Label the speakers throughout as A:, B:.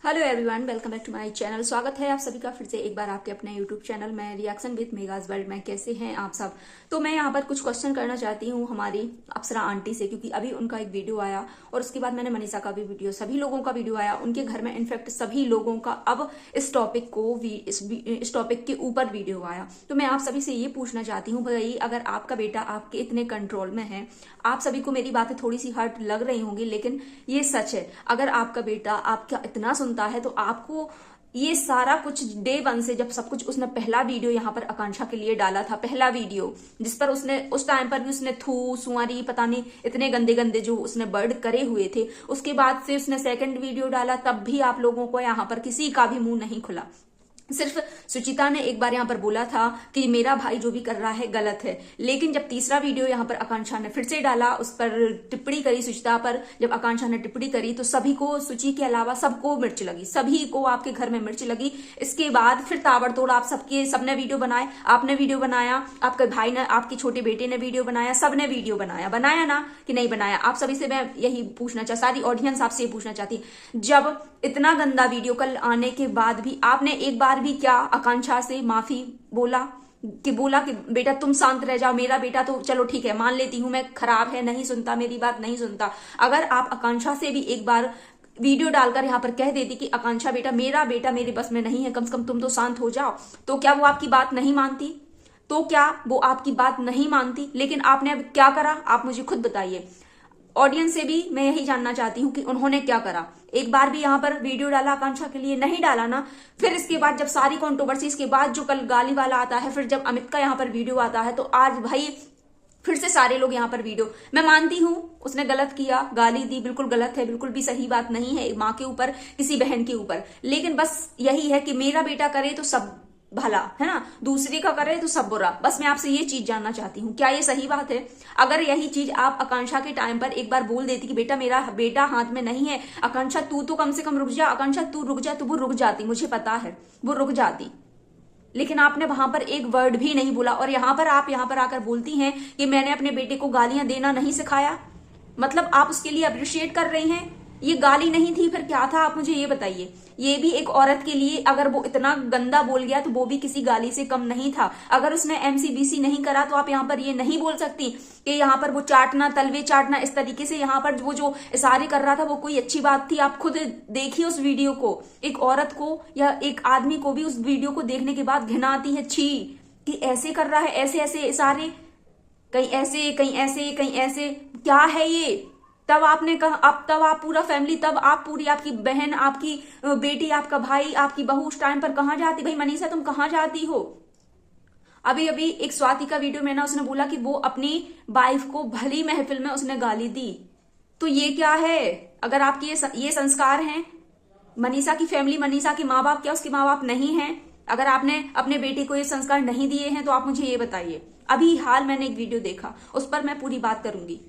A: Hello everyone, welcome back to my channel. स्वागत है आप सभी का फिर से एक बार आपके अपने यूट्यूब चैनल में रिएक्शन विद मेगाज वर्ल्ड में। कैसे हैं आप सब? तो मैं यहाँ पर कुछ क्वेश्चन करना चाहती हूँ हमारी अप्सरा आंटी से, क्योंकि अभी उनका एक वीडियो आया और उसके बाद मैंने मनीषा का भी वीडियो, सभी लोगों का वीडियो आया उनके घर में। इनफैक्ट सभी लोगों का अब इस टॉपिक के ऊपर वीडियो आया। तो मैं आप सभी से ये पूछना चाहती हूँ, भाई अगर आपका बेटा आपके इतने कंट्रोल में है, आप सभी को मेरी बातें थोड़ी सी हर्ट लग रही होंगी, लेकिन ये सच है। अगर आपका बेटा आपका इतना सुनता है तो आपको ये सारा कुछ डे वन से, जब सब कुछ उसने पहला वीडियो यहाँ पर आकांक्षा के लिए डाला था, पहला वीडियो जिस पर उसने उस टाइम पर भी उसने थू सुअरी पता नहीं इतने गंदे गंदे जो उसने वर्ड करे हुए थे, उसके बाद से उसने सेकंड वीडियो डाला, तब भी आप लोगों को यहाँ पर किसी का भी मुंह नहीं खुला। सिर्फ सुचिता ने एक बार यहाँ पर बोला था कि मेरा भाई जो भी कर रहा है गलत है, लेकिन जब तीसरा वीडियो यहाँ पर आकांक्षा ने फिर से डाला, उस पर टिप्पणी करी सुचिता पर, जब आकांक्षा ने टिप्पणी करी तो सभी को, सुचि के अलावा सबको मिर्च लगी, सभी को आपके घर में मिर्च लगी। इसके बाद फिर ताबड़तोड़ आप सबने वीडियो बनाए, आपने वीडियो बनाया, आपके भाई ने, आपके छोटे बेटे ने वीडियो बनाया, सबने वीडियो बनाया ना कि नहीं बनाया? आप सभी से मैं यही पूछना चाहती, सारी ऑडियंस आपसे ये पूछना चाहती, जब इतना गंदा वीडियो कल आने के बाद भी आपने एक बार भी क्या आकांक्षा से माफी बोला कि बेटा तुम शांत रह जाओ, मेरा बेटा तो चलो ठीक है मान लेती हूं मैं खराब है, नहीं सुनता, मेरी बात नहीं सुनता। अगर आप आकांक्षा से भी एक बार वीडियो डालकर यहाँ पर कह देती कि आकांक्षा बेटा मेरे बस में नहीं है, कम से कम तुम तो शांत हो जाओ, तो क्या वो आपकी बात नहीं मानती? लेकिन आपने अब क्या करा, आप मुझे खुद बताइए। ऑडियंस से भी मैं यही जानना चाहती हूँ कि उन्होंने क्या करा। एक बार भी यहाँ पर वीडियो डाला आकांक्षा के लिए? नहीं डाला ना। फिर इसके बाद जब सारी कंट्रोवर्सी, इसके बाद जो कल गाली वाला आता है, फिर जब अमित का यहाँ पर वीडियो आता है, तो आज भाई फिर से सारे लोग यहाँ पर वीडियो, मैं मानती हूँ उसने गलत किया, गाली दी, बिल्कुल गलत है, बिल्कुल भी सही बात नहीं है माँ के ऊपर, किसी बहन के ऊपर, लेकिन बस यही है कि मेरा बेटा करे तो सब भला है ना, दूसरे का करे तो सब बुरा। बस मैं आपसे ये चीज जानना चाहती हूँ, क्या ये सही बात है? अगर यही चीज आप आकांक्षा के टाइम पर एक बार बोल देती कि बेटा मेरा बेटा हाथ में नहीं है, आकांक्षा तू तो कम से कम रुक जा, आकांक्षा तू रुक जा, तो वो रुक जाती, मुझे पता है वो रुक जाती, लेकिन आपने वहां पर एक वर्ड भी नहीं बोला। और आप यहाँ पर आकर बोलती हैं कि मैंने अपने बेटे को गालियां देना नहीं सिखाया, मतलब आप उसके लिए अप्रिशिएट कर रही हैं। ये गाली नहीं थी, फिर क्या था? आप मुझे ये बताइए। ये भी एक औरत के लिए, अगर वो इतना गंदा बोल गया तो वो भी किसी गाली से कम नहीं था। अगर उसने एमसीबीसी नहीं करा तो आप यहाँ पर ये नहीं बोल सकती कि यहाँ पर वो चाटना, तलवे चाटना, इस तरीके से यहाँ पर वो जो इशारे कर रहा था वो कोई अच्छी बात थी? आप खुद देखिए उस वीडियो को। एक औरत को या एक आदमी को भी उस वीडियो को देखने के बाद घृणा आती है, छी कि ऐसे कर रहा है, ऐसे ऐसे इशारे, कहीं ऐसे कहीं ऐसे कहीं ऐसे, क्या है ये? तब आपने कहा, अब तब आप पूरा फैमिली, तब आप पूरी, आपकी बहन, आपकी बेटी, आपका भाई, आपकी बहू उस टाइम पर कहां जाती? भाई मनीषा तुम कहां जाती हो? अभी अभी एक स्वाति का वीडियो में ना उसने बोला कि वो अपनी वाइफ को भली महफिल में उसने गाली दी, तो ये क्या है? अगर आपके ये संस्कार हैं, मनीषा की फैमिली, मनीषा के माँ बाप, क्या उसके माँ बाप नहीं हैं? अगर आपने अपने बेटे को ये संस्कार नहीं दिए हैं तो आप मुझे ये बताइए। अभी हाल मैंने एक वीडियो देखा, उस पर मैं पूरी बात करूंगी।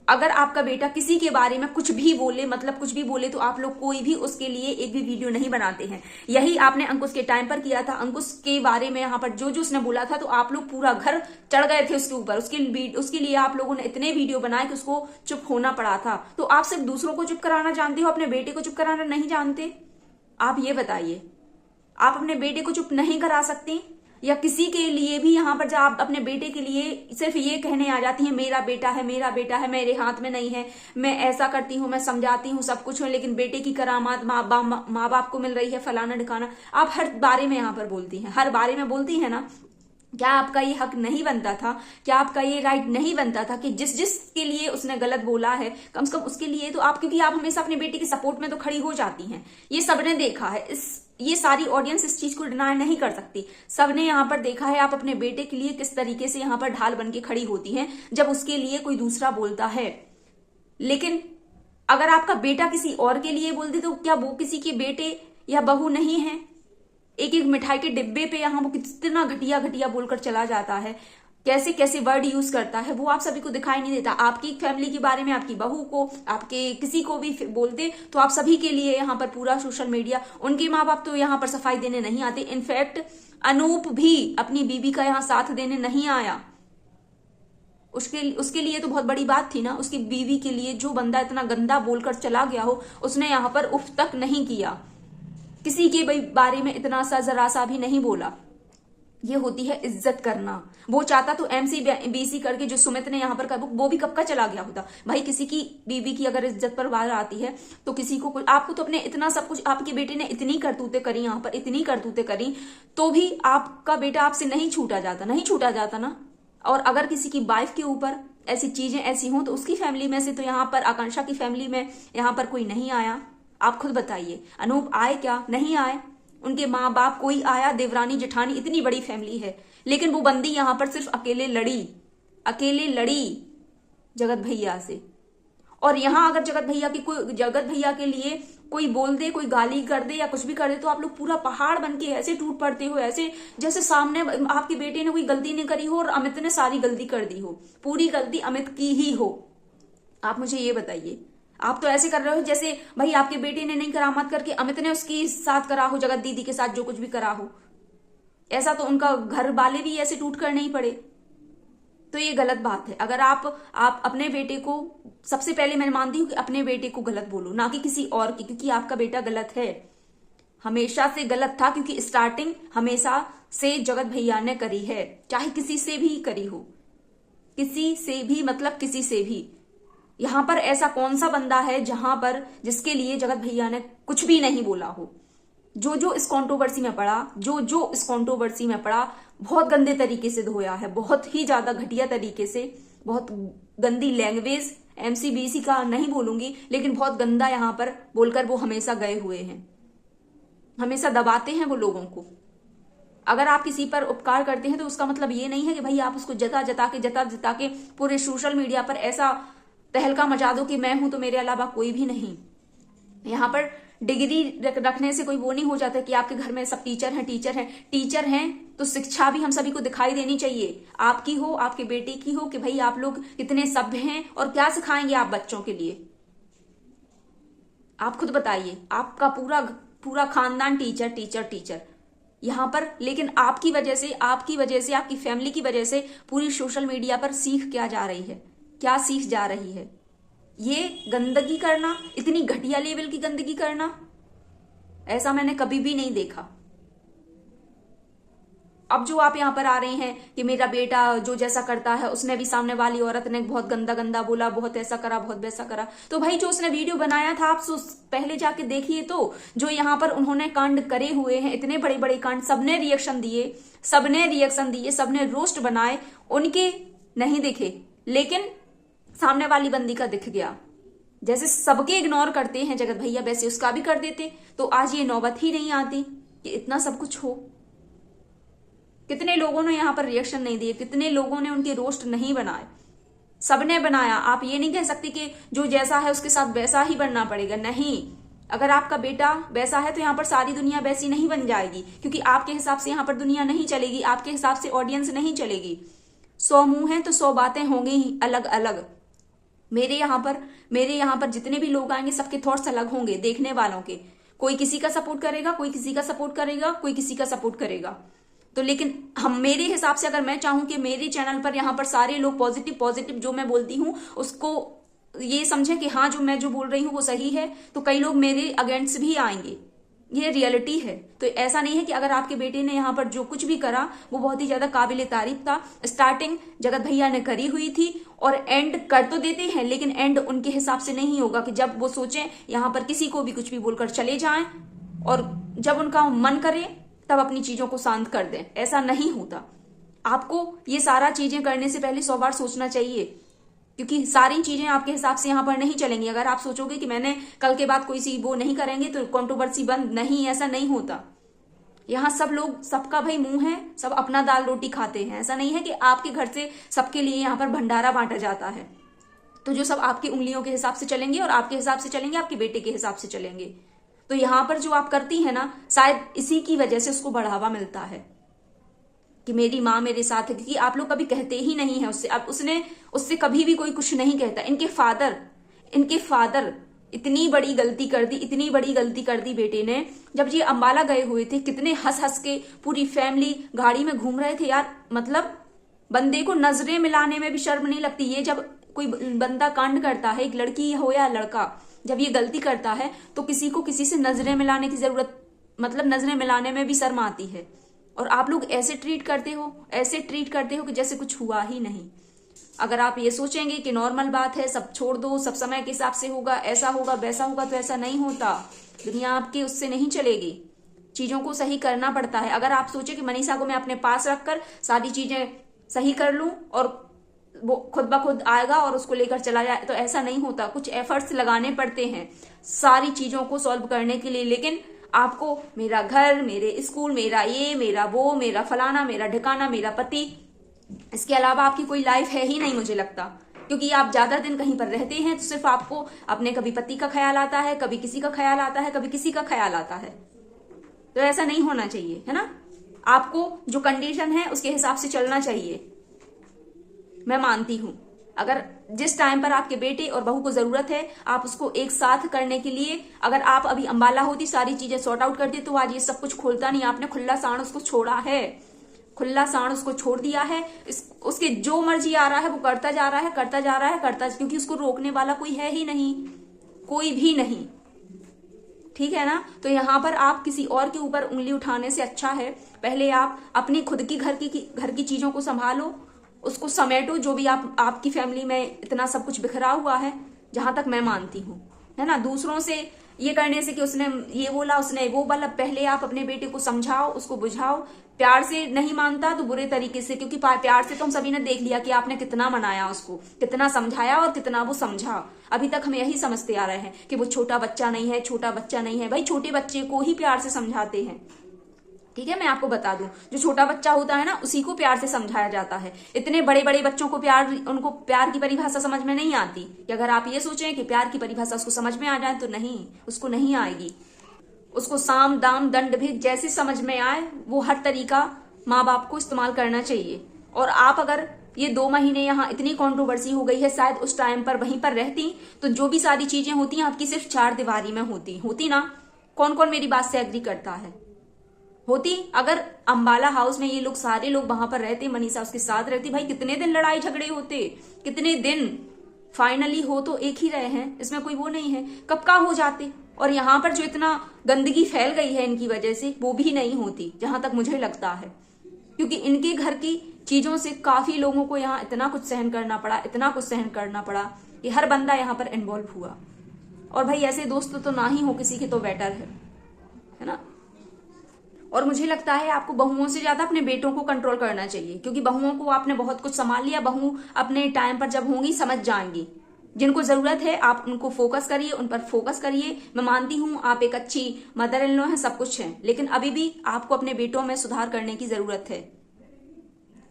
A: अगर आपका बेटा किसी के बारे में कुछ भी बोले, मतलब कुछ भी बोले, तो आप लोग कोई भी उसके लिए एक भी वीडियो नहीं बनाते हैं। यही आपने अंकुश के टाइम पर किया था। अंकुश के बारे में यहाँ पर जो जो उसने बोला था, तो आप लोग पूरा घर चढ़ गए थे उसके ऊपर। उसके लिए आप लोगों ने इतने वीडियो बनाए कि उसको चुप होना पड़ा था। तो आप सिर्फ दूसरों को चुप कराना जानते हो, अपने बेटे को चुप कराना नहीं जानते? आप ये बताइए, आप अपने बेटे को चुप नहीं करा सकते? या किसी के लिए भी यहाँ पर जब आप अपने बेटे के लिए सिर्फ ये कहने आ जाती हैं, मेरा बेटा है, मेरे हाथ में नहीं है, मैं ऐसा करती हूँ, मैं समझाती हूँ, सब कुछ है, लेकिन बेटे की करामात माँ बाप को मिल रही है, फलाना ढिकाना। आप हर बारे में यहाँ पर बोलती हैं, हर बारे में बोलती हैं ना। क्या आपका ये हक नहीं बनता था? क्या आपका ये राइट नहीं बनता था कि जिस के लिए उसने गलत बोला है, कम से कम उसके लिए तो आप, क्योंकि आप हमेशा अपने बेटे के सपोर्ट में तो खड़ी हो जाती हैं, ये सबने देखा है। ये सारी ऑडियंस इस चीज को डिनाई नहीं कर सकती, सबने यहाँ पर देखा है आप अपने बेटे के लिए किस तरीके से यहाँ पर ढाल बन के खड़ी होती हैं जब उसके लिए कोई दूसरा बोलता है। लेकिन अगर आपका बेटा किसी और के लिए बोल दे तो क्या वो किसी के बेटे या बहू नहीं है? एक एक मिठाई के डिब्बे पे यहाँ वो कितना घटिया घटिया बोलकर चला जाता है, कैसे कैसे वर्ड यूज करता है, वो आप सभी को दिखाई नहीं देता। आपकी फैमिली के बारे में, आपकी बहू को, आपके किसी को भी बोलते तो आप सभी के लिए यहाँ पर पूरा सोशल मीडिया, उनके माँ बाप तो यहाँ पर सफाई देने नहीं आते। इनफैक्ट अनूप भी अपनी बीबी का यहाँ साथ देने नहीं आया, उसके उसके लिए तो बहुत बड़ी बात थी ना। उसकी बीवी के लिए जो बंदा इतना गंदा बोलकर चला गया हो, उसने यहाँ पर उफ तक नहीं किया, किसी के बारे में इतना सा जरा सा भी नहीं बोला। ये होती है इज्जत करना। वो चाहता तो MCBC करके जो सुमित ने यहाँ पर कर, वो भी कब का चला गया होता। भाई किसी की बीवी की अगर इज्जत पर बात आती है तो किसी को आपको तो अपने इतना सब कुछ, आपके बेटे ने इतनी करतूतें करी यहाँ पर, इतनी करतूतें करी, तो भी आपका बेटा आपसे नहीं छूटा जाता, नहीं छूटा जाता ना। और अगर किसी की वाइफ के ऊपर ऐसी चीजें ऐसी हों तो उसकी फैमिली में से तो यहाँ पर आकांक्षा की फैमिली में यहाँ पर कोई नहीं आया। आप खुद बताइए, अनूप आए क्या? नहीं आए। उनके माँ बाप कोई आया, देवरानी जेठानी, इतनी बड़ी फैमिली है, लेकिन वो बंदी यहाँ पर सिर्फ अकेले लड़ी जगत भैया से। और यहाँ अगर जगत भैया के लिए कोई बोल दे, कोई गाली कर दे या कुछ भी कर दे, तो आप लोग पूरा पहाड़ बन के ऐसे टूट पड़ते हो, ऐसे जैसे सामने आपके बेटे ने कोई गलती नहीं करी हो और अमित ने सारी गलती कर दी हो, पूरी गलती अमित की ही हो। आप मुझे ये बताइए, आप तो ऐसे कर रहे हो जैसे भाई आपके बेटे ने नहीं करामात करके अमित ने उसके साथ करा हो, जगत दीदी के साथ जो कुछ भी करा हो। ऐसा तो उनका घर वाले भी ऐसे टूट कर नहीं पड़े। तो ये गलत बात है। अगर आप अपने बेटे को, सबसे पहले मैं मानती हूं कि अपने बेटे को गलत बोलो, ना कि किसी और की, क्योंकि आपका बेटा गलत है, हमेशा से गलत था, क्योंकि स्टार्टिंग हमेशा से जगत भैया ने करी है, चाहे किसी से भी करी हो, किसी से भी, मतलब किसी से भी। यहां पर ऐसा कौन सा बंदा है जहां पर जिसके लिए जगत भैया ने कुछ भी नहीं बोला हो? जो इस कंट्रोवर्सी में पड़ा, जो इस कंट्रोवर्सी में पड़ा, बहुत गंदे तरीके से धोया है, बहुत ही ज्यादा घटिया तरीके से, बहुत गंदी लैंग्वेज, MCBC का नहीं बोलूंगी, लेकिन बहुत गंदा यहां पर बोलकर वो हमेशा गए हुए हैं, हमेशा दबाते हैं वो लोगों को। अगर आप किसी पर उपकार करते हैं तो उसका मतलब ये नहीं है कि भाई आप उसको जता के पूरे सोशल मीडिया पर ऐसा तहलका मचा दो कि मैं हूं तो मेरे अलावा कोई भी नहीं। यहाँ पर डिग्री रखने से कोई वो नहीं हो जाता कि आपके घर में सब टीचर हैं तो शिक्षा भी हम सभी को दिखाई देनी चाहिए, आपकी हो, आपके बेटे की हो, कि भाई आप लोग कितने सभ्य हैं और क्या सिखाएंगे आप बच्चों के लिए। आप खुद बताइए, आपका पूरा खानदान टीचर यहाँ पर, लेकिन आपकी वजह से, आपकी फैमिली की वजह से पूरी सोशल मीडिया पर सीख क्या जा रही है, क्या सीख जा रही है? ये गंदगी करना, इतनी घटिया लेवल की गंदगी करना, ऐसा मैंने कभी भी नहीं देखा। अब जो आप यहां पर आ रहे हैं कि मेरा बेटा जो जैसा करता है, उसने भी, सामने वाली औरत ने बहुत गंदा बोला, बहुत ऐसा करा, बहुत वैसा करा, तो भाई जो उसने वीडियो बनाया था आप पहले जाके देखिए। तो जो यहाँ पर उन्होंने कांड करे हुए हैं, इतने बड़े बड़े कांड, सबने रिएक्शन दिए, सबने रोस्ट बनाए, उनके नहीं दिखे, लेकिन सामने वाली बंदी का दिख गया। जैसे सबके इग्नोर करते हैं जगत भैया, वैसे उसका भी कर देते, तो आज ये नौबत ही नहीं आती कि इतना सब कुछ हो। कितने लोगों ने यहाँ पर रिएक्शन नहीं दिए, कितने लोगों ने उनके रोस्ट नहीं बनाए, सबने बनाया। आप ये नहीं कह सकते कि जो जैसा है उसके साथ वैसा ही बनना पड़ेगा, नहीं। अगर आपका बेटा वैसा है तो यहाँ पर सारी दुनिया वैसी नहीं बन जाएगी, क्योंकि आपके हिसाब से यहाँ पर दुनिया नहीं चलेगी, आपके हिसाब से ऑडियंस नहीं चलेगी। 100 मुंह हैं तो 100 बातें होंगी ही अलग अलग। मेरे यहाँ पर जितने भी लोग आएंगे सबके थॉट्स अलग होंगे देखने वालों के। कोई किसी का सपोर्ट करेगा, कोई किसी का सपोर्ट करेगा, कोई किसी का सपोर्ट करेगा। तो लेकिन मेरे हिसाब से अगर मैं चाहूं कि मेरे चैनल पर यहाँ पर सारे लोग पॉजिटिव जो मैं बोलती हूँ उसको ये समझे कि हाँ जो मैं जो बोल रही हूँ वो सही है, तो कई लोग मेरे अगेंस्ट भी आएंगे। ये रियलिटी है। तो ऐसा नहीं है कि अगर आपके बेटे ने यहाँ पर जो कुछ भी करा वो बहुत ही ज्यादा काबिले तारीफ था। स्टार्टिंग जगत भैया ने करी हुई थी और एंड कर तो देते हैं, लेकिन एंड उनके हिसाब से नहीं होगा कि जब वो सोचें यहाँ पर किसी को भी कुछ भी बोलकर चले जाएं और जब उनका मन करे तब अपनी चीजों को शांत कर दें। ऐसा नहीं होता। आपको ये सारा चीजें करने से पहले 100 बार सोचना चाहिए, क्योंकि सारी चीजें आपके हिसाब से यहाँ पर नहीं चलेंगी। अगर आप सोचोगे कि मैंने कल के बाद कोई सी वो नहीं करेंगे तो कंट्रोवर्सी बंद, नहीं, ऐसा नहीं होता। यहाँ सब लोग, सबका भाई मुंह है, सब अपना दाल रोटी खाते हैं। ऐसा नहीं है कि आपके घर से सबके लिए यहाँ पर भंडारा बांटा जाता है। तो जो सब आपकी उंगलियों के हिसाब से चलेंगे और आपके हिसाब से चलेंगे, आपके बेटे के हिसाब से चलेंगे। तो यहाँ पर जो आप करती है ना, शायद इसी की वजह से उसको बढ़ावा मिलता है कि मेरी माँ मेरे साथ है, क्योंकि आप लोग कभी कहते ही नहीं है उससे। अब उससे कभी भी कोई कुछ नहीं कहता। इनके फादर इतनी बड़ी गलती कर दी बेटे ने। जब ये अंबाला गए हुए थे, कितने हंस हंस के पूरी फैमिली गाड़ी में घूम रहे थे यार। मतलब बंदे को नजरें मिलाने में भी शर्म नहीं लगती। ये जब कोई बंदा कांड करता है, एक लड़की हो या लड़का, जब ये गलती करता है तो किसी को किसी से नजरें मिलाने की जरूरत, मतलब नजरें मिलाने में भी शर्म आती है। और आप लोग ऐसे ट्रीट करते हो कि जैसे कुछ हुआ ही नहीं। अगर आप ये सोचेंगे कि नॉर्मल बात है, सब छोड़ दो, सब समय के हिसाब से होगा, ऐसा होगा वैसा होगा, तो ऐसा नहीं होता। दुनिया आपकी उससे नहीं चलेगी। चीजों को सही करना पड़ता है। अगर आप सोचे कि मनीषा को मैं अपने पास रखकर सारी चीजें सही कर लूं और वो खुद ब खुद आएगा और उसको लेकर चला जाए, तो ऐसा नहीं होता। कुछ एफर्ट्स लगाने पड़ते हैं सारी चीजों को सॉल्व करने के लिए। लेकिन आपको मेरा घर, मेरे स्कूल, मेरा ये, मेरा वो, मेरा फलाना, मेरा ठिकाना, मेरा पति, इसके अलावा आपकी कोई लाइफ है ही नहीं मुझे लगता। क्योंकि आप ज्यादा दिन कहीं पर रहते हैं तो सिर्फ आपको अपने कभी पति का ख्याल आता है, कभी किसी का ख्याल आता है, कभी किसी का ख्याल आता है। तो ऐसा नहीं होना चाहिए, है ना। आपको जो कंडीशन है उसके हिसाब से चलना चाहिए। मैं मानती हूं अगर जिस टाइम पर आपके बेटे और बहू को जरूरत है, आप उसको एक साथ करने के लिए, अगर आप अभी अंबाला होती, सारी चीजें सॉर्ट आउट करती, तो आज ये सब कुछ खोलता नहीं। आपने खुला सांड उसको छोड़ा है, खुला सांड उसको छोड़ दिया है। उसके जो मर्जी आ रहा है वो करता जा रहा है, क्योंकि उसको रोकने वाला कोई है ही नहीं, कोई भी नहीं। ठीक है ना। तो यहां पर आप किसी और के ऊपर उंगली उठाने से अच्छा है पहले आप अपनी खुद की घर की चीजों को संभालो, उसको समेटो। जो भी आपकी फैमिली में इतना सब कुछ बिखरा हुआ है, जहां तक मैं मानती हूँ, है ना। दूसरों से ये करने से कि उसने ये बोला, उसने वो बोला, पहले आप अपने बेटे को समझाओ, उसको बुझाओ। प्यार से नहीं मानता तो बुरे तरीके से, क्योंकि प्यार से तो हम सभी ने देख लिया कि आपने कितना मनाया उसको, कितना समझाया और कितना वो समझा। अभी तक हम यही समझते आ रहे हैं कि वो छोटा बच्चा नहीं है, छोटा बच्चा नहीं है। भाई छोटे बच्चे को ही प्यार से समझाते हैं। ठीक है, मैं आपको बता दूं, जो छोटा बच्चा होता है ना, उसी को प्यार से समझाया जाता है। इतने बड़े बड़े बच्चों को उनको प्यार की परिभाषा समझ में नहीं आती। कि अगर आप ये सोचें कि प्यार की परिभाषा उसको समझ में आ जाए, तो नहीं, उसको नहीं आएगी। उसको साम दाम दंड भेद जैसे समझ में आए, वो हर तरीका माँ बाप को इस्तेमाल करना चाहिए। और आप अगर ये 2 महीने यहाँ इतनी कंट्रोवर्सी हो गई है, शायद उस टाइम पर वहीं पर रहती तो जो भी सारी चीजें होती आपकी सिर्फ 4 दीवारी में होती ना। कौन कौन मेरी बात से एग्री करता है? होती। अगर अंबाला हाउस में ये लोग सारे लोग वहां पर रहते, मनीषा उसके साथ रहती, भाई कितने दिन लड़ाई झगड़े होते, कितने दिन। फाइनली हो तो एक ही रहे हैं, इसमें कोई वो नहीं है, कब का हो जाते। और यहाँ पर जो इतना गंदगी फैल गई है इनकी वजह से, वो भी नहीं होती जहां तक मुझे लगता है। क्योंकि इनके घर की चीजों से काफी लोगों को यहाँ इतना कुछ सहन करना पड़ा कि हर बंदा यहाँ पर इन्वॉल्व हुआ। और भाई ऐसे दोस्त तो ना ही हो किसी के, तो बेटर है ना। और मुझे लगता है आपको बहुओं से ज्यादा अपने बेटों को कंट्रोल करना चाहिए, क्योंकि बहुओं को आपने बहुत कुछ संभाल लिया। बहू अपने टाइम पर जब होंगी समझ जाएंगी। जिनको जरूरत है आप उनको फोकस करिए, उन पर फोकस करिए। मैं मानती हूं आप एक अच्छी मदर इन लॉ है, सब कुछ है, लेकिन अभी भी आपको अपने बेटों में सुधार करने की जरूरत है।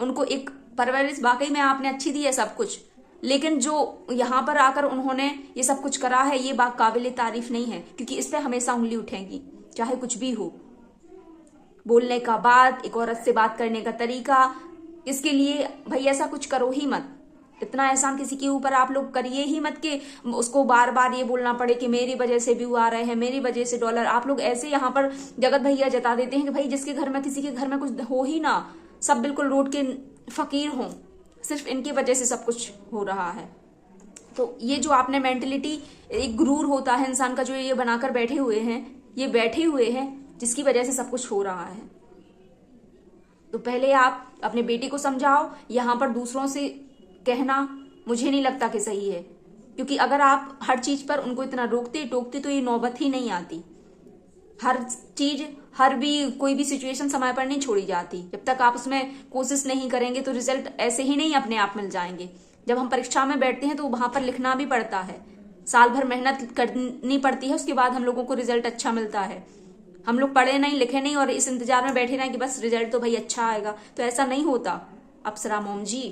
A: उनको एक परवरिश वाकई में आपने अच्छी दी है, सब कुछ, लेकिन जो यहाँ पर आकर उन्होंने ये सब कुछ करा है, ये बात काबिल तारीफ नहीं है। क्योंकि इस पर हमेशा उंगली उठेगी, चाहे कुछ भी हो। बोलने का बात, एक औरत से बात करने का तरीका, इसके लिए भाई ऐसा कुछ करो ही मत। इतना एहसान किसी के ऊपर आप लोग करिए ही मत कि उसको बार बार ये बोलना पड़े कि मेरी वजह से व्यू आ रहे हैं, मेरी वजह से डॉलर। आप लोग ऐसे यहाँ पर जगत भैया जता देते हैं कि भाई जिसके घर में, किसी के घर में कुछ हो ही ना, सब बिल्कुल रोड के फकीर हों, सिर्फ इनकी वजह से सब कुछ हो रहा है। तो ये जो आपने मेंटेलिटी, एक गुरूर होता है इंसान का, जो ये बनाकर बैठे हुए हैं जिसकी वजह से सब कुछ हो रहा है। तो पहले आप अपने बेटे को समझाओ। यहाँ पर दूसरों से कहना मुझे नहीं लगता कि सही है, क्योंकि अगर आप हर चीज पर उनको इतना रोकते टोकते तो ये नौबत ही नहीं आती। हर चीज, कोई भी सिचुएशन समय पर नहीं छोड़ी जाती। जब तक आप उसमें कोशिश नहीं करेंगे तो रिजल्ट ऐसे ही नहीं अपने आप मिल जाएंगे। जब हम परीक्षा में बैठते हैं तो वहां पर लिखना भी पड़ता है, साल भर मेहनत करनी पड़ती है, उसके बाद हम लोगों को रिजल्ट अच्छा मिलता है। हम लोग पढ़े नहीं, लिखे नहीं और इस इंतजार में बैठे रहें कि बस रिजल्ट तो भाई अच्छा आएगा, तो ऐसा नहीं होता। अप्सरा मोम जी,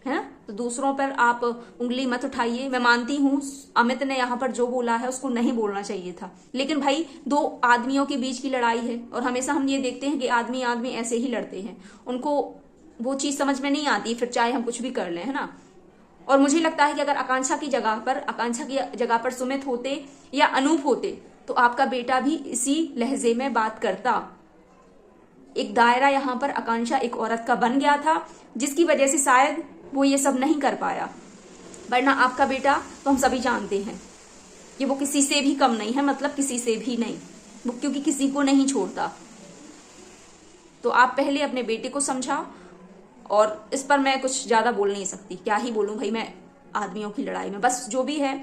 A: है ना। तो दूसरों पर आप उंगली मत उठाइए। मैं मानती हूँ अमित ने यहाँ पर जो बोला है उसको नहीं बोलना चाहिए था, लेकिन भाई 2 आदमियों के बीच की लड़ाई है और हमेशा हम ये देखते हैं कि आदमी आदमी ऐसे ही लड़ते हैं, उनको वो चीज समझ में नहीं आती, फिर चाहे हम कुछ भी कर लें, है ना। और मुझे लगता है कि अगर आकांक्षा की जगह पर सुमित होते या अनूप होते तो आपका बेटा भी इसी लहजे में बात करता। एक दायरा यहाँ पर आकांक्षा एक औरत का बन गया था, जिसकी वजह से शायद वो ये सब नहीं कर पाया। वरना आपका बेटा तो हम सभी जानते हैं कि वो किसी से भी कम नहीं है, मतलब किसी से भी नहीं, वो क्योंकि किसी को नहीं छोड़ता। तो आप पहले अपने बेटे को समझाओ। और इस पर मैं कुछ ज्यादा बोल नहीं सकती, क्या ही बोलूं भाई मैं आदमियों की लड़ाई में। बस जो भी है,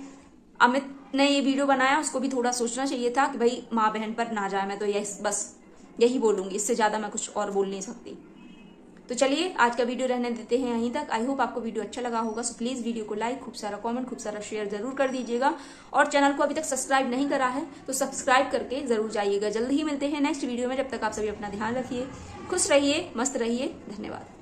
A: अमित ने ये वीडियो बनाया, उसको भी थोड़ा सोचना चाहिए था कि भाई माँ बहन पर ना जाए। मैं तो बस यही बोलूंगी, इससे ज्यादा मैं कुछ और बोल नहीं सकती। तो चलिए आज का वीडियो रहने देते हैं यहीं तक। आई होप आपको वीडियो अच्छा लगा होगा। सो प्लीज वीडियो को लाइक, खूब सारा कमेंट, खूब सारा शेयर जरूर कर दीजिएगा। और चैनल को अभी तक सब्सक्राइब नहीं करा है तो सब्सक्राइब करके जरूर जाइएगा। जल्द ही मिलते हैं नेक्स्ट वीडियो में। जब तक आप सभी अपना ध्यान रखिए, खुश रहिए, मस्त रहिए। धन्यवाद।